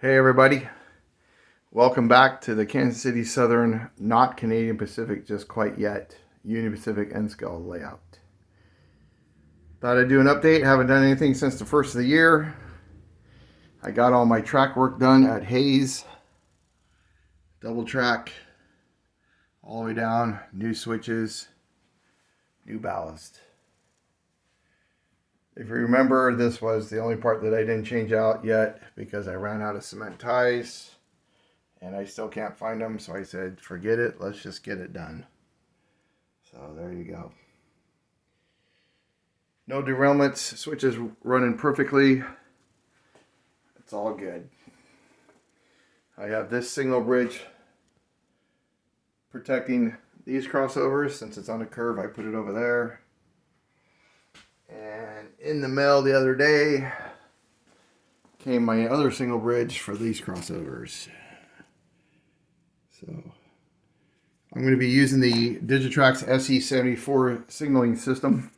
Hey everybody, welcome back to the Kansas City Southern, not Canadian Pacific just quite yet, Union Pacific N-scale layout. Thought I'd do an update, haven't done anything since the first of the year. I got all my track work done at Hayes, double track, all the way down, new switches, new ballast. If you remember, this was the only part that I didn't change out yet because I ran out of cement ties. And I still can't find them, so I said, forget it, let's just get it done. So there you go. No derailments, switches running perfectly. It's all good. I have this signal bridge protecting these crossovers. Since it's on a curve, I put it over there. And in the mail the other day came my other signal bridge for these crossovers. So I'm going to be using the Digitrax SE74 signaling system.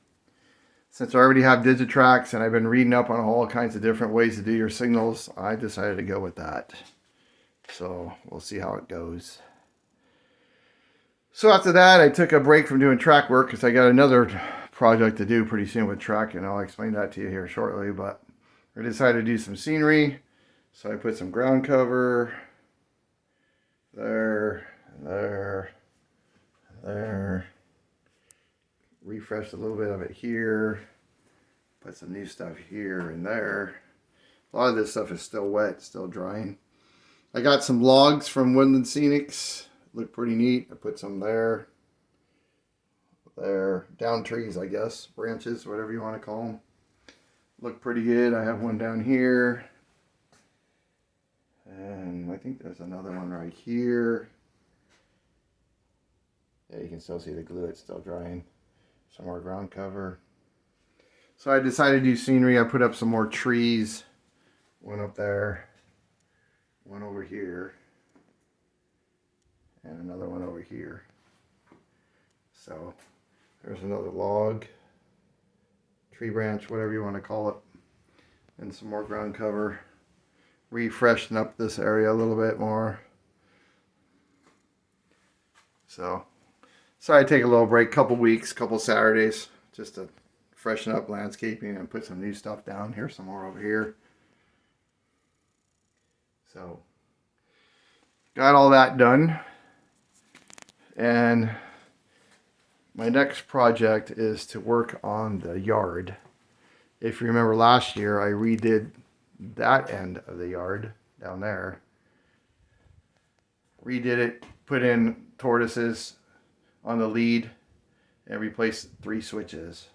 Since I already have Digitrax and I've been reading up on all kinds of different ways to do your signals, I decided to go with that. So we'll see how it goes. So after that, I took a break from doing track work because I got another project to do pretty soon with track, and I'll explain that to you here shortly. But I decided to do some scenery. So I put some ground cover there, there, refreshed a little bit of it here, put some new stuff here and there. A lot of this stuff is still wet, still drying. I got some logs from Woodland Scenics, look pretty neat. I put some there, down trees, I guess, branches, whatever you want to call them. Look pretty good. I have one down here. And I think there's another one right here. Yeah, you can still see the glue, it's still drying. Some more ground cover. So I decided to do scenery. I put up some more trees. One up there, one over here, and another one over here. So there's another log, tree branch, whatever you want to call it, and some more ground cover. Refreshing up this area a little bit more. So I take a little break, couple weeks, couple Saturdays, just to freshen up landscaping and put some new stuff down. Here's some more over here. So got all that done. And my next project is to work on the yard. If you remember last year, I redid that end of the yard down there. Redid it, put in tortoises on the lead, and replaced 3 switches.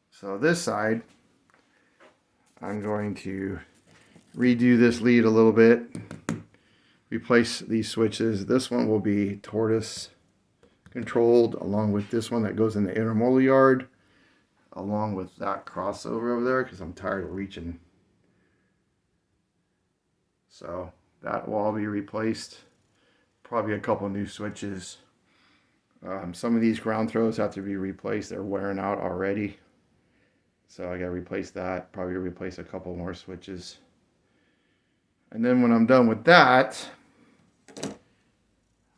So this side, I'm going to redo this lead a little bit, replace these switches. This one will be tortoise controlled, along with this one that goes in the intermodal yard, along with that crossover over there, because I'm tired of reaching. So that will all be replaced. Probably a couple new switches. Some of these ground throws have to be replaced. They're wearing out already. So I got to replace that. Probably replace a couple more switches. And then when I'm done with that,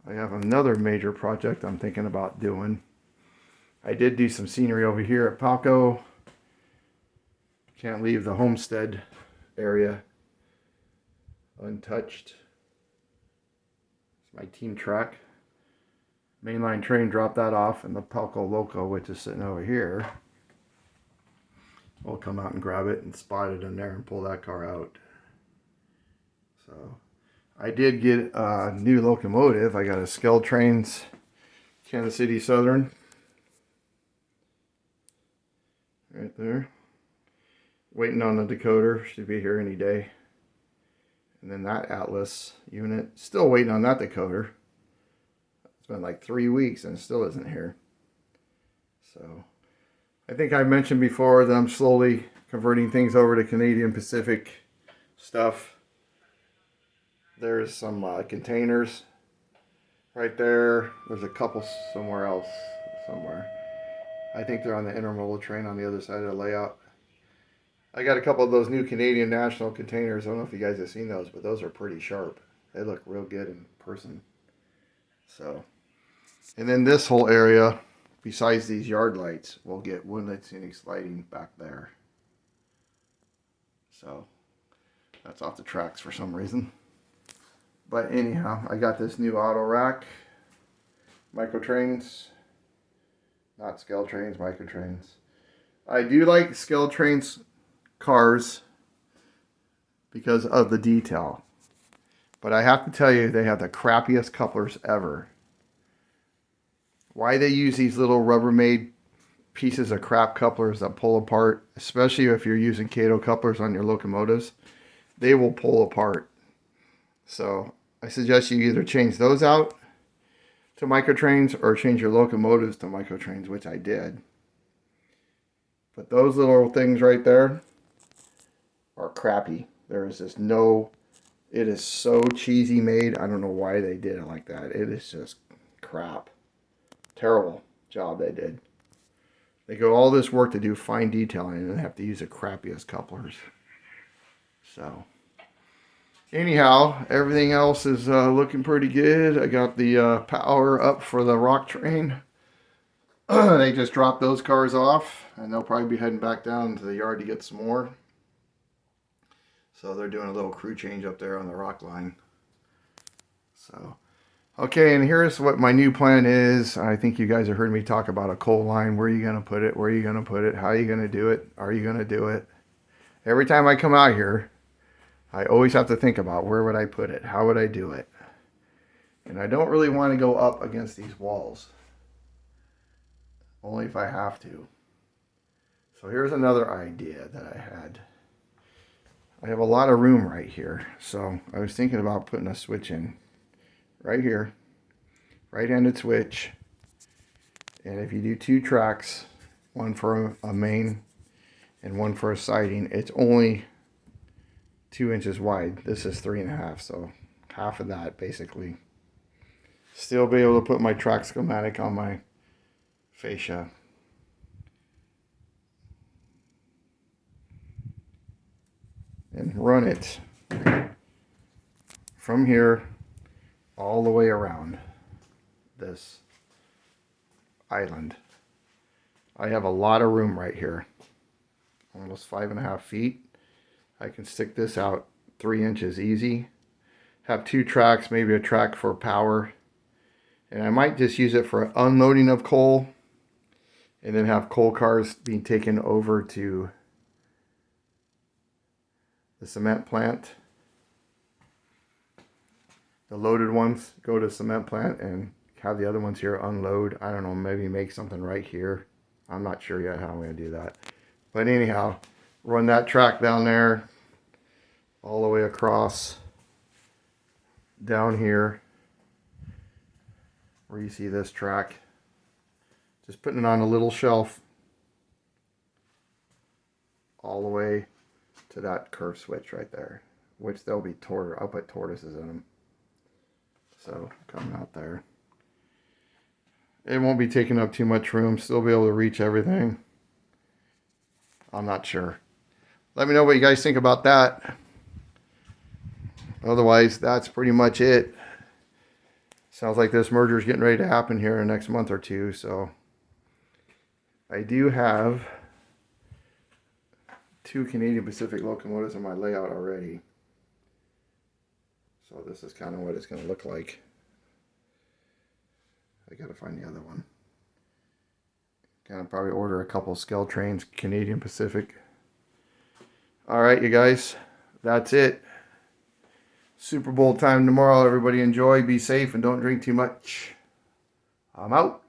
I have another major project I'm thinking about doing. I did do some scenery over here at Palco. Can't leave the homestead area untouched. It's my team truck. Mainline train dropped that off, and the Palco Loco, which is sitting over here, will come out and grab it and spot it in there and pull that car out. So I did get a new locomotive. I got a Skell Trains Kansas City Southern right there. Waiting on the decoder, should be here any day. And then that Atlas unit, still waiting on that decoder. It's been like 3 weeks and it still isn't here. So I think I mentioned before that I'm slowly converting things over to Canadian Pacific stuff. There's some containers right there. There's a couple somewhere else. I think they're on the intermodal train on the other side of the layout. I got a couple of those new Canadian National containers. I don't know if you guys have seen those, but those are pretty sharp. They look real good in person. So, and then this whole area, besides these yard lights, we'll get Woodland Scenics lighting back there. So, that's off the tracks for some reason. But anyhow, I got this new auto rack. Micro trains. Not scale trains, micro trains. I do like scale trains cars because of the detail. But I have to tell you, they have the crappiest couplers ever. Why they use these little Rubbermaid pieces of crap couplers that pull apart, especially if you're using Kato couplers on your locomotives, they will pull apart. So I suggest you either change those out to microtrains or change your locomotives to microtrains, which I did. But those little things right there are crappy. There is just no, it is so cheesy made. I don't know why they did it like that. It is just crap. Terrible job they did. They go all this work to do fine detailing and they have to use the crappiest couplers. So anyhow, everything else is looking pretty good. I got the power up for the rock train. They just dropped those cars off and they'll probably be heading back down to the yard to get some more. So they're doing a little crew change up there on the rock line. So, okay, and here's what my new plan is. I think you guys have heard me talk about a coal line. Where are you going to put it? Where are you going to put it? How are you going to do it? Are you going to do it? Every time I come out here, I always have to think about where would I put it? How would I do it? And I don't really want to go up against these walls. Only if I have to. So here's another idea that I had. I have a lot of room right here. So I was thinking about putting a switch in right here. Right-handed switch. And if you do 2 tracks, one for a main and one for a siding, it's only 2 inches wide. This is 3.5, so half of that basically. Still be able to put my track schematic on my fascia. And run it from here all the way around this island. I have a lot of room right here. Almost 5.5 feet. I can stick this out 3 inches easy. Have 2 tracks, maybe a track for power. And I might just use it for unloading of coal. And then have coal cars being taken over to the cement plant. The loaded ones go to the cement plant and have the other ones here unload. I don't know, maybe make something right here. I'm not sure yet how I'm going to do that. But anyhow, run that track down there all the way across down here where you see this track. Just putting it on a little shelf all the way to that curve switch right there, which they'll be I'll put tortoises in them. So coming out there, it won't be taking up too much room. Still be able to reach everything. I'm not sure. Let me know what you guys think about that. Otherwise, that's pretty much it. Sounds like this merger is getting ready to happen here in the next month or two. So I do have 2 Canadian Pacific locomotives in my layout already. So this is kind of what it's going to look like. I got to find the other one. Gonna probably order a couple scale trains, Canadian Pacific. Alright, you guys. That's it. Super Bowl time tomorrow. Everybody enjoy, be safe, and don't drink too much. I'm out.